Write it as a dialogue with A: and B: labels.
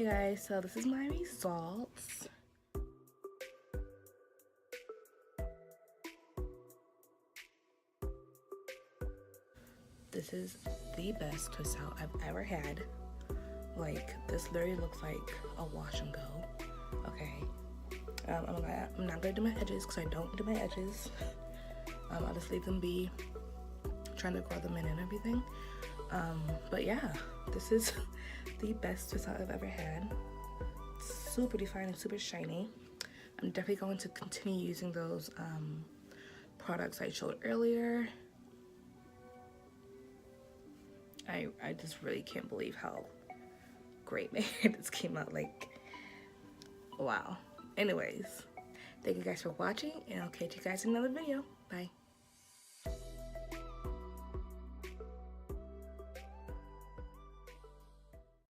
A: Okay guys, so this is my results. This is the best twist out I've ever had. Like, this literally looks like a wash and go. Okay. I'm not gonna do my edges because I don't do my edges. I'll just leave them be, trying to grow them in and everything. But yeah, this is the best twist out I've ever had. It's super defined and super shiny. I'm definitely going to continue using those products I showed earlier. I just really can't believe how great my hair just came out. Like, wow. Anyways, thank you guys for watching, and I'll catch you guys in another video. Bye.